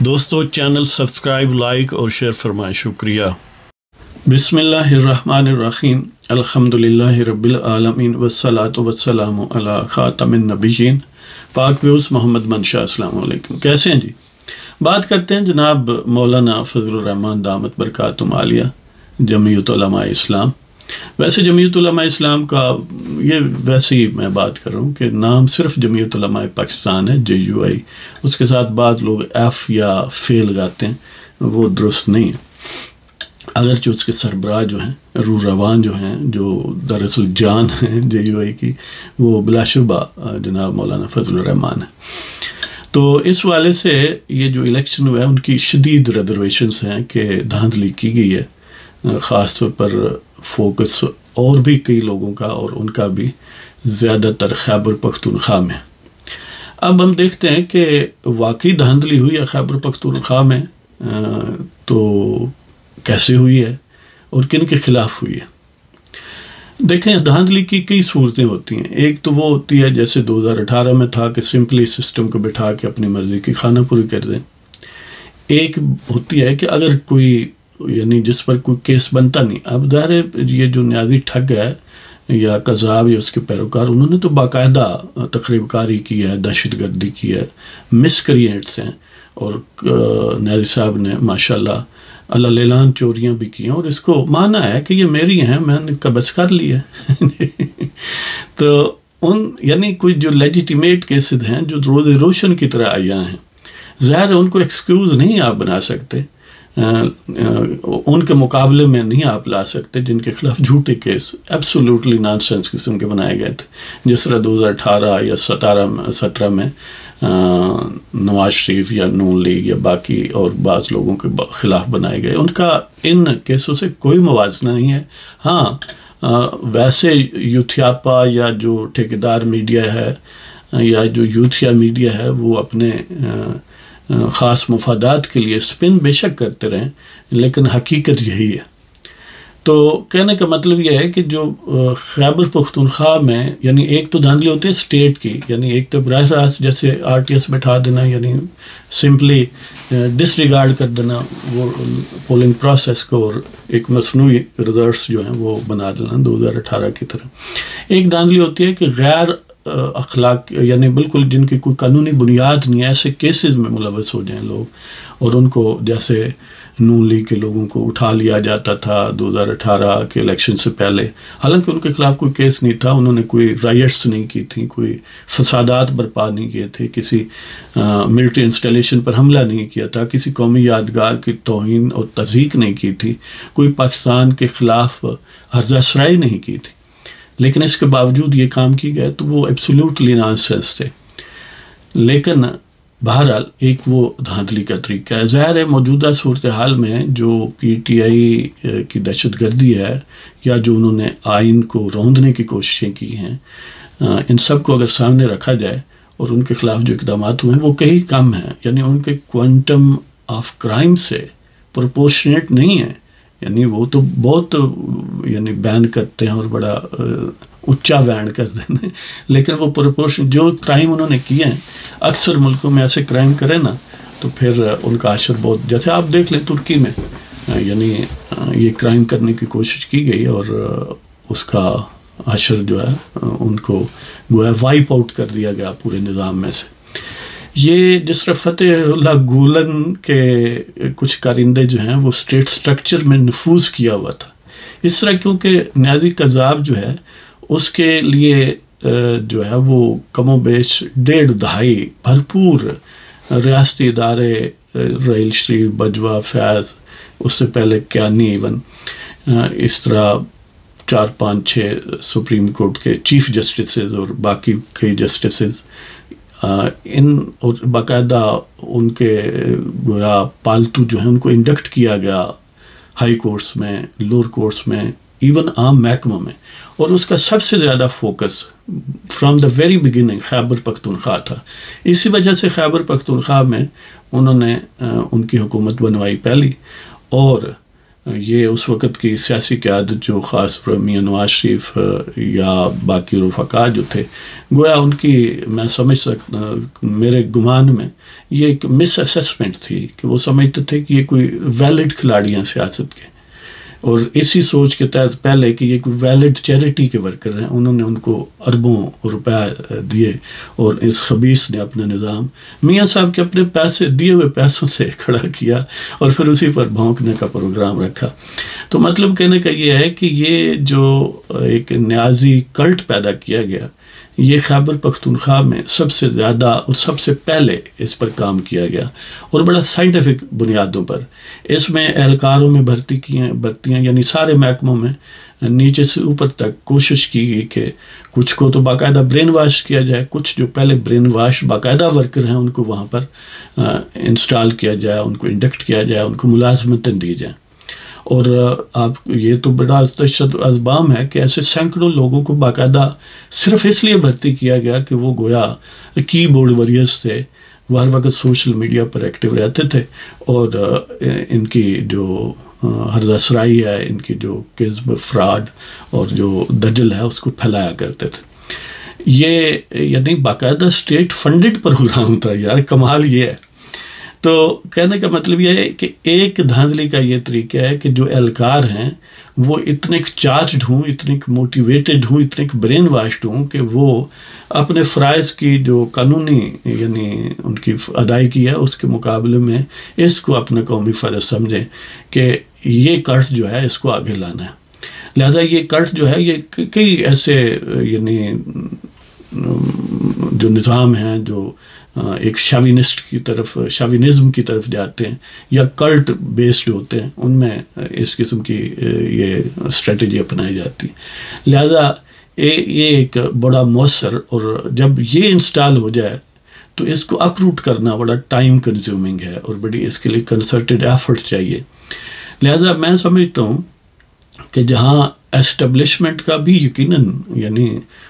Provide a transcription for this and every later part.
دوستو channel subscribe like اور share فرمائیں، شکریہ۔ بسم اللہ الرحمن الرحیم، الحمدللہ رب العالمین والصلاة والسلام علی خاتم النبیین پاک ویوس محمد منشا۔ السلام علیکم، کیسے ہیں جی؟ بات کرتے ہیں جناب مولانا فضل الرحمان دامت برکاتہم عالیہ جمعیت علماء اسلام۔ ویسے جمعیت علماء اسلام کا یہ ویسے ہی میں بات کر رہا ہوں کہ نام صرف جمعیت علماء پاکستان ہے، JUI، اس کے ساتھ بعض لوگ F یا فے لگاتے ہیں، وہ درست نہیں ہے۔ اگرچہ اس کے سربراہ جو ہیں، روح روان جو ہیں، جو دراصل جان ہیں JUI کی، وہ بلا شبہ جناب مولانا فضل الرحمان ہیں۔ تو اس والے سے یہ جو الیکشن ہوا ہے ان کی شدید ریزرویشنز ہیں کہ دھاندلی کی گئی ہے، خاص طور پر فوکس اور بھی کئی لوگوں کا اور ان کا بھی زیادہ تر خیبر پختونخوا میں۔ اب ہم دیکھتے ہیں کہ واقعی دھاندلی ہوئی ہے خیبر پختونخوا میں، تو کیسے ہوئی ہے اور کن کے خلاف ہوئی ہے۔ دیکھیں، دھاندلی کی کئی صورتیں ہوتی ہیں۔ ایک تو وہ ہوتی ہے جیسے 2018 میں تھا کہ سمپلی سسٹم کو بٹھا کے اپنی مرضی کی خانہ پوری کر دیں۔ ایک ہوتی ہے کہ اگر کوئی یعنی جس پر کوئی کیس بنتا نہیں، اب ظاہر ہے یہ جو نیازی ٹھگ ہے یا قذاب یا اس کے پیروکار، انہوں نے تو باقاعدہ تخریب کاری کی ہے، دہشت گردی کی ہے، مس کریٹس ہیں، اور نیازی صاحب نے ماشاءاللہ اللہ لیلان چوریاں بھی کی ہیں اور اس کو مانا ہے کہ یہ میری ہیں، میں نے قبض کر لی ہے۔ تو ان یعنی کوئی جو لیجیٹیمیٹ کیسز ہیں جو روز روشن کی طرح آیا ہیں، ظاہر ہے ان کو ایکسکیوز نہیں آپ بنا سکتے، ان کے مقابلے میں نہیں آپ لا سکتے جن کے خلاف جھوٹے کیس ایبسولوٹلی نان سینس قسم کے بنائے گئے تھے، جس طرح 2018 یا 17 میں نواز شریف یا نون لیگ یا باقی اور بعض لوگوں کے خلاف بنائے گئے۔ ان کا ان کیسوں سے کوئی موازنہ نہیں ہے۔ ہاں، ویسے یوتھیاپا یا جو ٹھیکیدار میڈیا ہے یا جو یوتھیا میڈیا ہے وہ اپنے خاص مفادات کے لیے سپن بے شک کرتے رہیں، لیکن حقیقت یہی ہے۔ تو کہنے کا مطلب یہ ہے کہ جو خیبر پختونخوا میں یعنی ایک تو دھاندلی ہوتی ہے اسٹیٹ کی، یعنی ایک تو براہ راست جیسے RTS بٹھا دینا، یعنی سمپلی ڈس ریگارڈ کر دینا وہ پولنگ پروسیس کو اور ایک مصنوعی ریزلٹس جو ہیں وہ بنا دینا 2018 کی طرح۔ ایک دھاندلی ہوتی ہے کہ غیر اخلاق یعنی بالکل جن کی کوئی قانونی بنیاد نہیں ہے، ایسے کیسز میں ملوث ہو جائیں لوگ، اور ان کو جیسے نون لیگ کے لوگوں کو اٹھا لیا جاتا تھا 2018 کے الیکشن سے پہلے، حالانکہ ان کے خلاف کوئی کیس نہیں تھا، انہوں نے کوئی رائٹس نہیں کی تھیں، کوئی فسادات برپا نہیں کیے تھے، کسی ملٹری انسٹالیشن پر حملہ نہیں کیا تھا، کسی قومی یادگار کی توہین اور تضحیک نہیں کی تھی، کوئی پاکستان کے خلاف ہرزہ سرائی نہیں کی تھی، لیکن اس کے باوجود یہ کام کی گئے تو وہ ایبسولوٹلی نان سینس تھے۔ لیکن بہرحال ایک وہ دھاندلی کا طریقہ ہے۔ ظاہر ہے موجودہ صورتحال میں جو PTI کی دہشت گردی ہے یا جو انہوں نے آئین کو روندنے کی کوششیں کی ہیں، ان سب کو اگر سامنے رکھا جائے اور ان کے خلاف جو اقدامات ہوئے ہیں وہ کہیں کم ہیں، یعنی ان کے کوانٹم آف کرائم سے پروپورشنیٹ نہیں ہے، یعنی وہ تو بہت یعنی بین کرتے ہیں اور بڑا اونچا بین کر دیتے ہیں، لیکن وہ پروپورشن جو کرائم انہوں نے کیے ہیں، اکثر ملکوں میں ایسے کرائم کریں نا تو پھر ان کا عشر بہت، جیسے آپ دیکھ لیں ترکی میں یعنی یہ کرائم کرنے کی کوشش کی گئی اور اس کا عشر جو ہے ان کو گویا وائپ آؤٹ کر دیا گیا پورے نظام میں سے۔ یہ جس طرح فتح اللہ گولن کے کچھ کارندے جو ہیں وہ اسٹیٹ سٹرکچر میں نفوذ کیا ہوا تھا، اس طرح کیونکہ نیازی قذاب جو ہے اس کے لیے جو ہے وہ کم و بیش 1.5 دہائی بھرپور ریاستی ادارے، ریل شریف، بجوہ، فیض، اس سے پہلے کیانی، ایون اس طرح 4-5-6 سپریم کورٹ کے چیف جسٹسز اور باقی کئی جسٹسز، ان اور باقاعدہ ان کے گویا پالتو جو ہیں ان کو انڈکٹ کیا گیا ہائی کورٹس میں، لوور کورٹس میں، ایون عام محکموں میں، اور اس کا سب سے زیادہ focus from the very beginning Khyber Pakhtunkhwa تھا۔ اسی وجہ سے خیبر پختونخوا میں انہوں نے ان کی حکومت بنوائی پہلی، اور یہ اس وقت کی سیاسی قیادت جو خاص پر میاں نواز شریف یا باقی رفقا جو تھے، گویا ان کی میں سمجھ سکتا، میرے گمان میں یہ ایک مس اسیسمنٹ تھی کہ وہ سمجھتے تھے کہ یہ کوئی ویلڈ کھلاڑی ہیں سیاست کے، اور اسی سوچ کے تحت پہلے کہ یہ کوئی ویلڈ چیریٹی کے ورکر ہیں، انہوں نے ان کو اربوں روپے دیے اور اس خبیث نے اپنا نظام میاں صاحب کے اپنے پیسے دیے ہوئے پیسوں سے کھڑا کیا اور پھر اسی پر بھونکنے کا پروگرام رکھا۔ تو مطلب کہنے کا یہ ہے کہ یہ جو ایک نیازی کلٹ پیدا کیا گیا، یہ خیبر پختونخوا میں سب سے زیادہ اور سب سے پہلے اس پر کام کیا گیا، اور بڑا سائنٹیفک بنیادوں پر۔ اس میں اہلکاروں میں بھرتیاں یعنی سارے محکموں میں نیچے سے اوپر تک کوشش کی گئی کہ کچھ کو تو باقاعدہ برین واش کیا جائے، کچھ جو پہلے برین واش باقاعدہ ورکر ہیں ان کو وہاں پر انسٹال کیا جائے، ان کو انڈکٹ کیا جائے، ان کو ملازمتیں دی جائیں۔ اور آپ یہ تو بڑا تشدد اسبام ہے کہ ایسے سینکڑوں لوگوں کو باقاعدہ صرف اس لیے بھرتی کیا گیا کہ وہ گویا کی بورڈ وریئرز تھے، وہ ہر وقت سوشل میڈیا پر ایکٹیو رہتے تھے، اور ان کی جو ہرزہ سرائی ہے، ان کی جو کذب، فراڈ اور جو دجل ہے اس کو پھیلایا کرتے تھے۔ یہ یعنی باقاعدہ اسٹیٹ فنڈڈ پروگرام تھا یار، کمال یہ ہے۔ تو کہنے کا مطلب یہ ہے کہ ایک دھاندلی کا یہ طریقہ ہے کہ جو اہلکار ہیں وہ اتنے چارجڈ ہوں، اتنے موٹیویٹڈ ہوں، اتنے برین واشڈ ہوں کہ وہ اپنے فرائض کی جو قانونی یعنی ان کی ادائیگی ہے اس کے مقابلے میں اس کو اپنا قومی فرض سمجھیں کہ یہ قرض جو ہے اس کو آگے لانا ہے۔ لہذا یہ قرض جو ہے یہ کئی ایسے یعنی جو نظام ہیں جو ایک شاوینزم کی طرف جاتے ہیں یا کلٹ بیسڈ ہوتے ہیں، ان میں اس قسم کی یہ اسٹریٹجی اپنائی جاتی ہے۔ لہذا یہ ایک بڑا مؤثر، اور جب یہ انسٹال ہو جائے تو اس کو اپروٹ کرنا بڑا ٹائم کنزیومنگ ہے اور بڑی اس کے لیے کنسرٹڈ ایفرٹ چاہیے۔ لہذا میں سمجھتا ہوں کہ جہاں اسٹیبلشمنٹ کا بھی یقیناً یعنی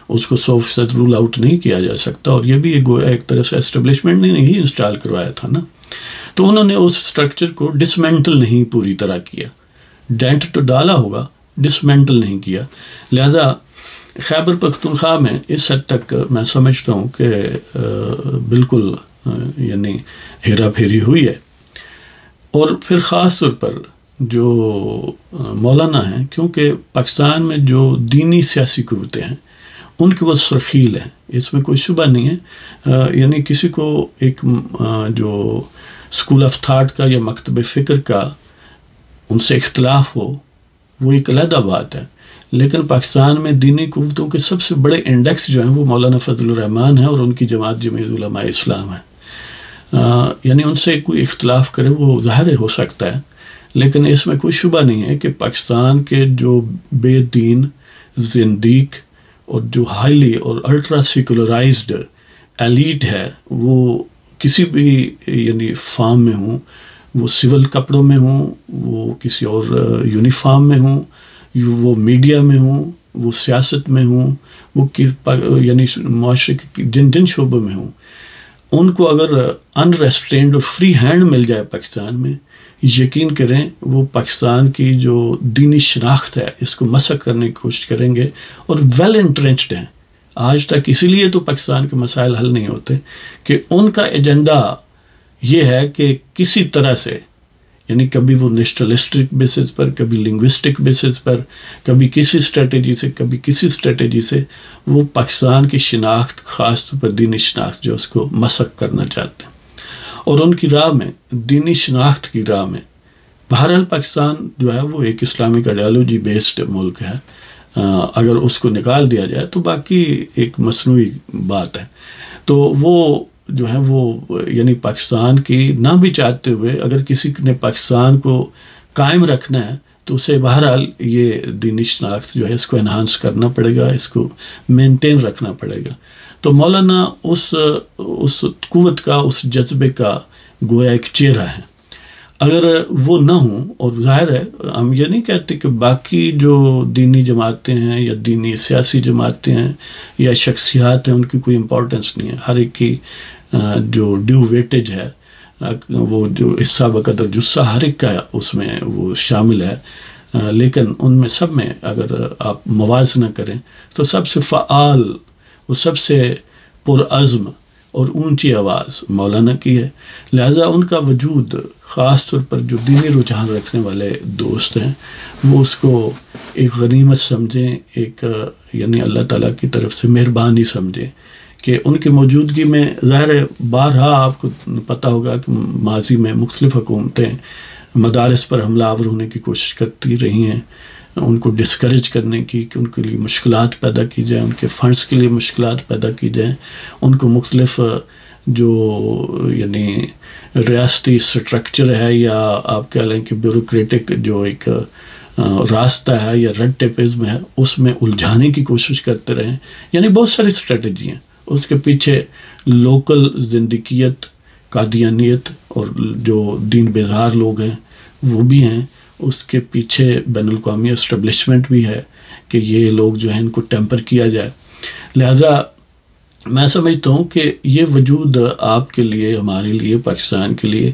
اس کو 100% رول آؤٹ نہیں کیا جا سکتا، اور یہ بھی ایک طرح سے اسٹیبلشمنٹ نے نہیں انسٹال کروایا تھا نا، تو انہوں نے اس سٹرکچر کو ڈسمینٹل نہیں پوری طرح کیا، ڈینٹ تو ڈالا ہوگا، ڈسمینٹل نہیں کیا۔ لہذا خیبر پختونخوا میں اس حد تک میں سمجھتا ہوں کہ بالکل یعنی ہیرا پھیری ہوئی ہے، اور پھر خاص طور پر جو مولانا ہیں، کیونکہ پاکستان میں جو دینی سیاسی قوتیں ہیں ان کی وہ سرخیل ہیں، اس میں کوئی شبہ نہیں ہے۔ یعنی کسی کو ایک جو اسکول آف تھاٹ کا یا مکتب فکر کا ان سے اختلاف ہو وہ ایک علیحدہ بات ہے، لیکن پاکستان میں دینی قوتوں کے سب سے بڑے انڈیکس جو ہیں وہ مولانا فضل الرحمان ہیں اور ان کی جماعت جمعیت علماء اسلام ہے۔ یعنی ان سے کوئی اختلاف کرے وہ ظاہر ہو سکتا ہے، لیکن اس میں کوئی شبہ نہیں ہے کہ پاکستان کے جو بے دین، زندیق اور جو ہائیلی اور الٹرا سیکولرائزڈ ایلیٹ ہے، وہ کسی بھی یعنی فارم میں ہوں، وہ سول کپڑوں میں ہوں، وہ کسی اور یونیفارم میں ہوں، وہ میڈیا میں ہوں، وہ سیاست میں ہوں، وہ یعنی معاشرے کے جن شعبوں میں ہوں، ان کو اگر انریسٹرینڈ اور فری ہینڈ مل جائے پاکستان میں، یقین کریں وہ پاکستان کی جو دینی شناخت ہے اس کو مسخ کرنے کی کوشش کریں گے، اور ویل انٹرنچڈ ہیں آج تک۔ اسی لیے تو پاکستان کے مسائل حل نہیں ہوتے کہ ان کا ایجنڈا یہ ہے کہ کسی طرح سے یعنی کبھی وہ نیشنلسٹک بیسس پر، کبھی لنگوسٹک بیسس پر، کبھی کسی اسٹریٹجی سے، کبھی کسی اسٹریٹجی سے وہ پاکستان کی شناخت، خاص طور پر دینی شناخت جو اس کو مسخ کرنا چاہتے ہیں۔ اور ان کی راہ میں، دینی شناخت کی راہ میں، بہرحال پاکستان جو ہے وہ ایک اسلامک آئیڈیالوجی بیسڈ ملک ہے، اگر اس کو نکال دیا جائے تو باقی ایک مصنوعی بات ہے۔ تو وہ جو ہے وہ یعنی پاکستان کی نہ بھی چاہتے ہوئے اگر کسی نے پاکستان کو قائم رکھنا ہے تو اسے بہرحال یہ دینی شناخت جو ہے اس کو انہانس کرنا پڑے گا، اس کو مینٹین رکھنا پڑے گا۔ تو مولانا اس قوت کا، اس جذبے کا گویا ایک چہرہ ہے۔ اگر وہ نہ ہوں، اور ظاہر ہے ہم یہ نہیں کہتے کہ باقی جو دینی جماعتیں ہیں یا دینی سیاسی جماعتیں ہیں یا شخصیات ہیں ان کی کوئی امپورٹنس نہیں ہے، ہر ایک کی جو ڈیو ویٹیج ہے وہ جو حصہ بقدر جثہ ہر ایک کا اس میں وہ شامل ہے، لیکن ان میں سب میں اگر آپ موازنہ کریں تو سب سے فعال، وہ سب سے پرعزم اور اونچی آواز مولانا کی ہے۔ لہٰذا ان کا وجود خاص طور پر جو دینی رجحان رکھنے والے دوست ہیں وہ اس کو ایک غنیمت سمجھیں، ایک یعنی اللہ تعالیٰ کی طرف سے مہربانی سمجھیں کہ ان کی موجودگی میں ظاہر ہے بارہا آپ کو پتہ ہوگا کہ ماضی میں مختلف حکومتیں مدارس پر حملہ آور ہونے کی کوشش کرتی رہی ہیں، ان کو ڈسکریج کرنے کی، کہ ان کے لیے مشکلات پیدا کی جائیں، ان کے فنڈز کے لیے مشکلات پیدا کی جائیں، ان کو مختلف جو یعنی ریاستی سٹرکچر ہے یا آپ کہہ لیں کہ بیوروکریٹک جو ایک راستہ ہے یا ریڈ ٹیپزم ہے اس میں الجھانے کی کوشش کرتے رہیں۔ یعنی بہت ساری اسٹریٹجی ہیں، اس کے پیچھے لوکل زندگیت، قادیانیت اور جو دین بیزار لوگ ہیں وہ بھی ہیں، اس کے پیچھے بین الاقوامی اسٹیبلشمنٹ بھی ہے کہ یہ لوگ جو ہیں ان کو ٹیمپر کیا جائے۔ لہٰذا میں سمجھتا ہوں کہ یہ وجود آپ کے لیے، ہمارے لیے، پاکستان کے لیے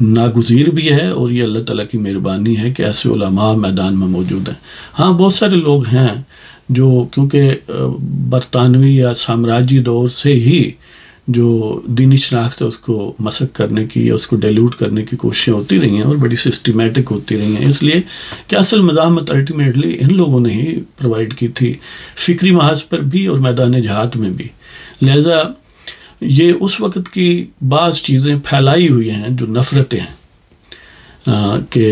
ناگزیر بھی ہے، اور یہ اللہ تعالیٰ کی مہربانی ہے کہ ایسے علماء میدان میں موجود ہیں۔ ہاں بہت سارے لوگ ہیں جو کیونکہ برطانوی یا سامراجی دور سے ہی جو دینی شناخت ہے اس کو مسخ کرنے کی یا اس کو ڈیلیوٹ کرنے کی کوششیں ہوتی رہی ہیں اور بڑی سسٹمیٹک ہوتی رہی ہیں، اس لیے کہ اصل مزاحمت الٹیمیٹلی ان لوگوں نے ہی پرووائڈ کی تھی، فکری محاذ پر بھی اور میدان جہاد میں بھی۔ لہٰذا یہ اس وقت کی بعض چیزیں پھیلائی ہوئی ہیں جو نفرتیں ہیں کہ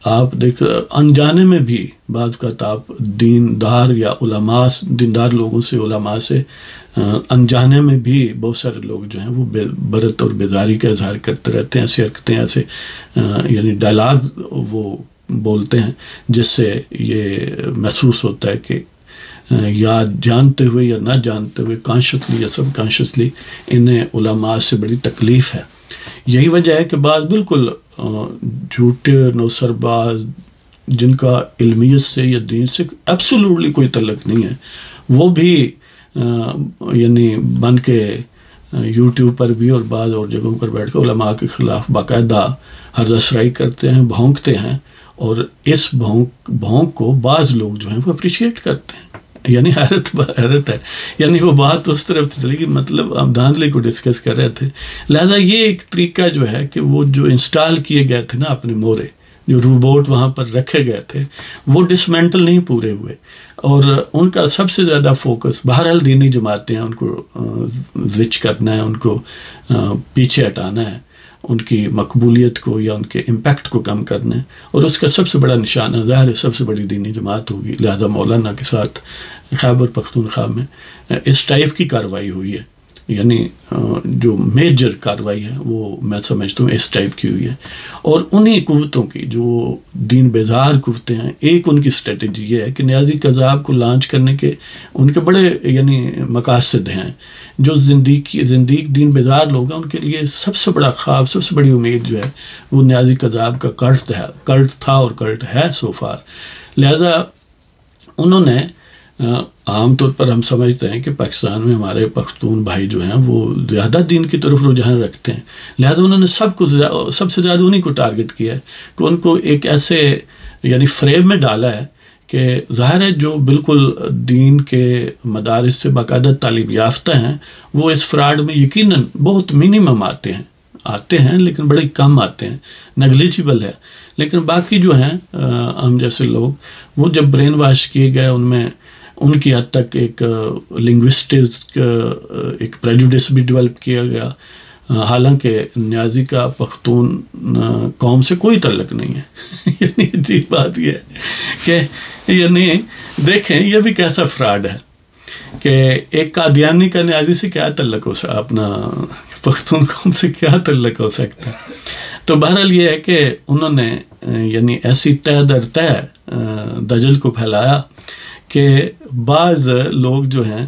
آپ دیکھ انجانے میں بھی بعض اوقات آپ دیندار یا علماء، دیندار لوگوں سے، علماء سے انجانے میں بھی بہت سارے لوگ جو ہیں وہ برت اور بیزاری کا اظہار کرتے رہتے ہیں، ایسی حرکتیں، ایسے یعنی ڈائلاگ وہ بولتے ہیں جس سے یہ محسوس ہوتا ہے کہ یا جانتے ہوئے یا نہ جانتے ہوئے، کانشیسلی یا سب کانشیسلی، انہیں علماء سے بڑی تکلیف ہے۔ یہی وجہ ہے کہ بعض بالکل جھوٹے نوسر باز جن کا علمیت سے یا دین سے ایبسولوٹلی کوئی تعلق نہیں ہے، وہ بھی یعنی بن کے یوٹیوب پر بھی اور بعض اور جگہوں پر بیٹھ کے علماء کے خلاف باقاعدہ ہرزہ سرائی کرتے ہیں، بھونکتے ہیں، اور اس بھونک کو بعض لوگ جو ہیں وہ اپریشیٹ کرتے ہیں۔ یعنی حیرت ہے، یعنی وہ بات اس طرف چلی گئی، مطلب ہم دھاندلی کو ڈسکس کر رہے تھے۔ لہٰذا یہ ایک طریقہ جو ہے کہ وہ جو انسٹال کیے گئے تھے نا اپنے مورے، جو روبوٹ وہاں پر رکھے گئے تھے، وہ ڈسمینٹل نہیں پورے ہوئے، اور ان کا سب سے زیادہ فوکس بہرحال دینی جماعتیں ہیں، ان کو زچ کرنا ہے، ان کو پیچھے ہٹانا ہے، ان کی مقبولیت کو یا ان کے امپیکٹ کو کم کرنا ہے، اور اس کا سب سے بڑا نشانہ ظاہر ہے سب سے بڑی دینی جماعت ہوگی۔ لہذا مولانا کے ساتھ خیبر پختونخوا میں اس ٹائپ کی کارروائی ہوئی ہے، یعنی جو میجر کارروائی ہے وہ میں سمجھتا ہوں اس ٹائپ کی ہوئی ہے، اور انہی قوتوں کی جو دین بیزار قوتیں ہیں، ایک ان کی اسٹریٹجی یہ ہے کہ نیازی قذاب کو لانچ کرنے کے ان کے بڑے یعنی مقاصد ہیں۔ جو زندیق دین بیزار لوگ ہیں ان کے لیے سب سے بڑا خواب، سب سے بڑی امید جو ہے وہ نیازی قذاب کا کلٹ تھا اور کلٹ ہے سو فار۔ لہذا انہوں نے عام طور پر ہم سمجھتے ہیں کہ پاکستان میں ہمارے پختون بھائی جو ہیں وہ زیادہ دین کی طرف رجحان رکھتے ہیں، لہذا انہوں نے سب سے زیادہ انہی کو ٹارگٹ کیا ہے کہ ان کو ایک ایسے یعنی فریم میں ڈالا ہے کہ ظاہر ہے جو بالکل دین کے مدارس سے باقاعدہ تعلیم یافتہ ہیں وہ اس فراڈ میں یقیناً بہت منیمم آتے ہیں لیکن بڑے کم آتے ہیں، نیگلیجیبل ہے، لیکن باقی جو ہیں ہم جیسے لوگ وہ جب برین واش کیے گئے، ان میں ان کی حد تک ایک لنگوسٹک ایک پریجوڈس بھی ڈیولپ کیا گیا، حالانکہ نیازی کا پختون قوم سے کوئی تعلق نہیں ہے۔ یعنی عجیب بات یہ ہے کہ یعنی دیکھیں یہ بھی کیسا فراڈ ہے کہ ایک قادیانی کا نیازی سے کیا تعلق ہو سکتا، اپنا پختون قوم سے کیا تعلق ہو سکتا ہے۔ تو بہرحال یہ ہے کہ انہوں نے یعنی ایسی تہ در تہ دجل کو پھیلایا کہ بعض لوگ جو ہیں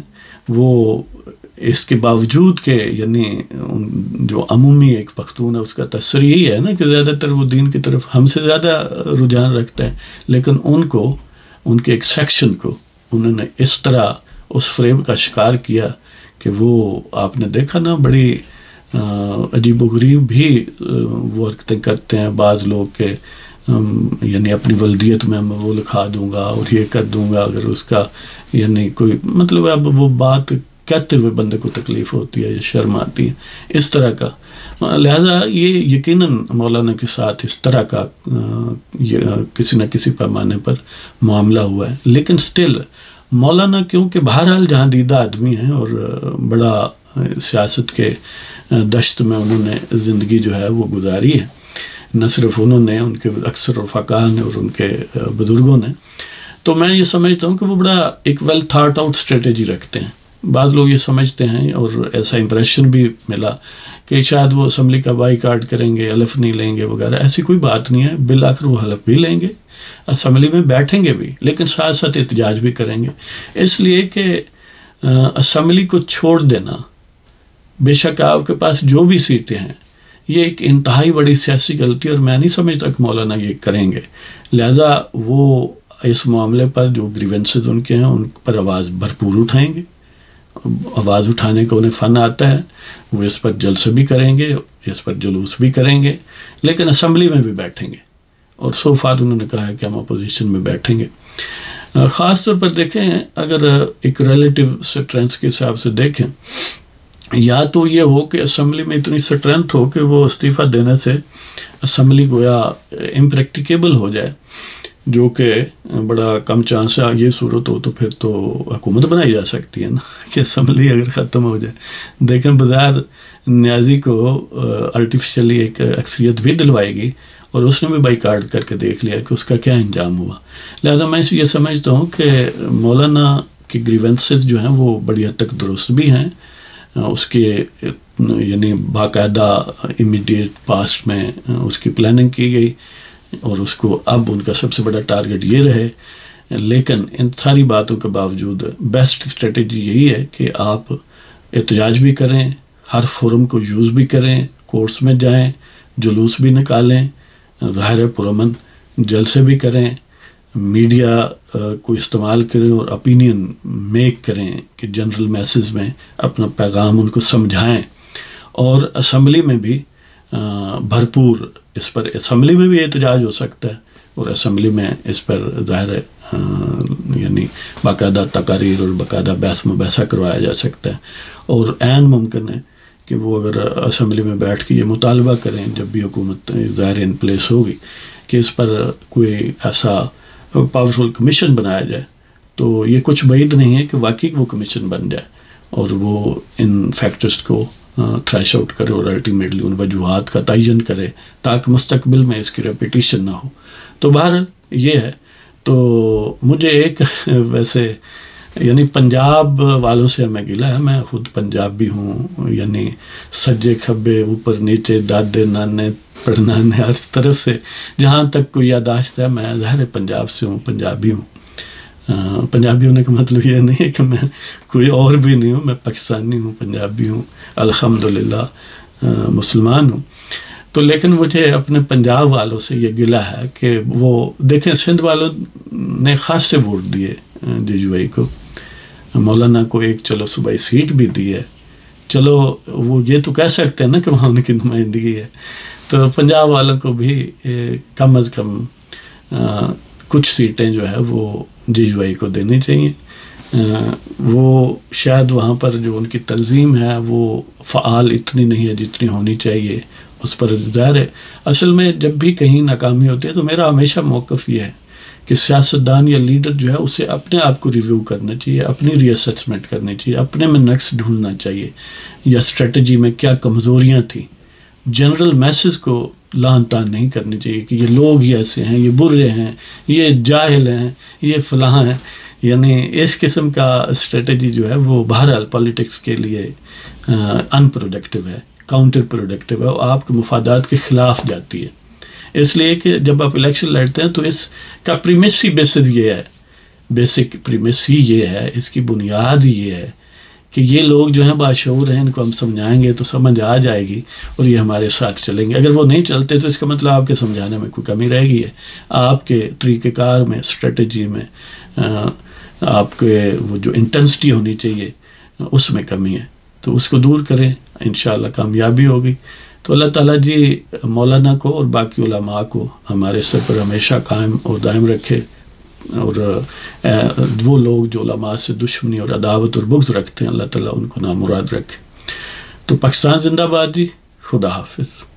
وہ اس کے باوجود کہ یعنی جو عمومی ایک پختون ہے اس کا تاثر یہی ہے نا کہ زیادہ تر وہ دین کی طرف ہم سے زیادہ رجحان رکھتا ہے، لیکن ان کے ایک سیکشن کو انہوں نے اس طرح اس فریب کا شکار کیا کہ وہ آپ نے دیکھا نا بڑی عجیب و غریب بھی ورکتیں کرتے ہیں بعض لوگ کے، یعنی اپنی ولدیت میں وہ لکھا دوں گا اور یہ کر دوں گا، اگر اس کا یعنی کوئی مطلب اب وہ بات کہتے ہوئے بندے کو تکلیف ہوتی ہے یا شرم آتی ہے اس طرح کا. لہذا یہ یقیناً مولانا کے ساتھ اس طرح کا کسی نہ کسی پیمانے پر معاملہ ہوا ہے. لیکن سٹل مولانا کیونکہ بہرحال جہاں دیدہ آدمی ہیں اور بڑا سیاست کے دشت میں انہوں نے زندگی جو ہے وہ گزاری ہے، نہ صرف انہوں نے، ان کے اکثر رفقا نے اور ان کے بزرگوں نے، تو میں یہ سمجھتا ہوں کہ وہ بڑا ایک ویل تھاٹ آؤٹ اسٹریٹجی رکھتے ہیں. بعض لوگ یہ سمجھتے ہیں اور ایسا امپریشن بھی ملا کہ شاید وہ اسمبلی کا بائی کاٹ کریں گے، حلف نہیں لیں گے وغیرہ. ایسی کوئی بات نہیں ہے، بالآخر وہ حلف بھی لیں گے، اسمبلی میں بیٹھیں گے بھی، لیکن ساتھ ساتھ احتجاج بھی کریں گے. اس لیے کہ اسمبلی کو چھوڑ دینا، بے شک آپ کے پاس جو بھی سیٹیں ہیں، یہ ایک انتہائی بڑی سیاسی غلطی، اور میں نہیں سمجھتا کہ مولانا یہ کریں گے. لہٰذا وہ اس معاملے پر جو گریونسز ان کے ہیں ان پر آواز بھرپور اٹھائیں گے. آواز اٹھانے کا انہیں فن آتا ہے، وہ اس پر جلسے بھی کریں گے، اس پر جلوس بھی کریں گے، لیکن اسمبلی میں بھی بیٹھیں گے. اور سو فار انہوں نے کہا ہے کہ ہم اپوزیشن میں بیٹھیں گے. خاص طور پر دیکھیں، اگر ایک ریلیٹیو اسٹرینتھ کے حساب سے دیکھیں، یا تو یہ ہو کہ اسمبلی میں اتنی اسٹرینتھ ہو کہ وہ استعفیٰ دینے سے اسمبلی گویا امپریکٹیکیبل ہو جائے، جو کہ بڑا کم چانس ہے. یہ صورت ہو تو پھر تو حکومت بنائی جا سکتی ہے نا، کہ اسمبلی اگر ختم ہو جائے. دیکھیں بظاہر نیازی کو آرٹیفیشلی ایک اکثریت بھی دلوائے گی، اور اس نے بھی بائیکاٹ کر کے دیکھ لیا کہ اس کا کیا انجام ہوا. لہذا میں یہ سمجھتا ہوں کہ مولانا کی گریونسز جو ہیں وہ بڑی حد تک درست بھی ہیں. اس کے یعنی باقاعدہ امیڈیٹ پاسٹ میں اس کی پلاننگ کی گئی، اور اس کو اب ان کا سب سے بڑا ٹارگٹ یہ رہے. لیکن ان ساری باتوں کے باوجود بیسٹ اسٹریٹجی یہی ہے کہ آپ احتجاج بھی کریں، ہر فورم کو یوز بھی کریں، کورٹس میں جائیں، جلوس بھی نکالیں، ظاہر پرامن جلسے بھی کریں، میڈیا کو استعمال کریں اور اپینین میک کریں کہ جنرل میسز میں اپنا پیغام ان کو سمجھائیں. اور اسمبلی میں بھی بھرپور اس پر، اسمبلی میں بھی احتجاج ہو سکتا ہے، اور اسمبلی میں اس پر ظاہر یعنی باقاعدہ تقاریر اور باقاعدہ بحث مباحثہ کروایا جا سکتا ہے. اور عین ممکن ہے کہ وہ اگر اسمبلی میں بیٹھ کے یہ مطالبہ کریں جب بھی حکومت ظاہر ان پلیس ہوگی کہ اس پر کوئی ایسا پاورفل کمیشن بنایا جائے، تو یہ کچھ بعید نہیں ہے کہ واقعی وہ کمیشن بن جائے اور وہ ان فیکٹرز کو تھریش آؤٹ کرے اور الٹیمیٹلی ان وجوہات کا تعین کرے تاکہ مستقبل میں اس کی ریپیٹیشن نہ ہو. تو بہرحال یہ ہے. تو مجھے ایک ویسے یعنی پنجاب والوں سے ہمیں گلا ہے، میں خود پنجابی ہوں، یعنی سجے کھبے اوپر نیچے دادے نانے پڑنانے ہر طرف سے جہاں تک کوئی یاداشت ہے میں ظاہر پنجاب سے ہوں، پنجابی ہوں. پنجابی ہونے کا مطلب یہ نہیں ہے کہ میں کوئی اور بھی نہیں ہوں، میں پاکستانی ہوں، پنجابی ہوں، الحمدللہ مسلمان ہوں. تو لیکن مجھے اپنے پنجاب والوں سے یہ گلہ ہے کہ وہ دیکھیں سندھ والوں نے خاص سے ووٹ دیے جے یو آئی کو، مولانا کو ایک چلو صوبائی سیٹ بھی دی ہے، چلو وہ یہ تو کہہ سکتے ہیں نا کہ وہاں ان کی نمائندگی ہے. تو پنجاب والوں کو بھی کم از کم کچھ سیٹیں جو ہے وہ جے یو آئی کو دینی چاہیے. وہ شاید وہاں پر جو ان کی تنظیم ہے وہ فعال اتنی نہیں ہے جتنی ہونی چاہیے، اس پر ظاہر ہے. اصل میں جب بھی کہیں ناکامی ہوتی ہے تو میرا ہمیشہ موقف یہ ہے کہ سیاستدان یا لیڈر جو ہے اسے اپنے آپ کو ریویو کرنا چاہیے، اپنی ری اسسمنٹ کرنی چاہیے، اپنے میں نقص ڈھونڈنا چاہیے یا اسٹریٹجی میں کیا کمزوریاں تھیں. جنرل میسز کو لان تان نہیں کرنی چاہیے کہ یہ لوگ ہی ایسے ہیں، یہ برے ہیں، یہ جاہل ہیں، یہ فلاں ہیں. یعنی اس قسم کا اسٹریٹجی جو ہے وہ بہرحال پالیٹکس کے لیے ان پروڈکٹیو ہے، کاؤنٹر پروڈکٹیو ہے، اور آپ کے مفادات کے خلاف جاتی ہے. اس لیے کہ جب آپ الیکشن لڑتے ہیں تو اس کا پریمیسی بیسس یہ ہے، بیسک پریمیسی یہ ہے، اس کی بنیاد یہ ہے کہ یہ لوگ جو ہیں باشعور ہیں، ان کو ہم سمجھائیں گے تو سمجھ آ جائے گی اور یہ ہمارے ساتھ چلیں گے. اگر وہ نہیں چلتے تو اس کا مطلب آپ کے سمجھانے میں کوئی کمی رہ گئی ہے، آپ کے طریقہ کار میں، اسٹریٹجی میں، آپ کے وہ جو انٹینسٹی ہونی چاہیے اس میں کمی ہے. تو اس کو دور کریں، انشاءاللہ کامیابی ہوگی۔ تو اللہ تعالیٰ جی مولانا کو اور باقی علماء کو ہمارے سر پر ہمیشہ قائم اور دائم رکھے، اور وہ لوگ جو علماء سے دشمنی اور عداوت اور بغض رکھتے ہیں اللہ تعالیٰ ان کو نامراد رکھے۔ تو پاکستان زندہ باد جی، خدا حافظ۔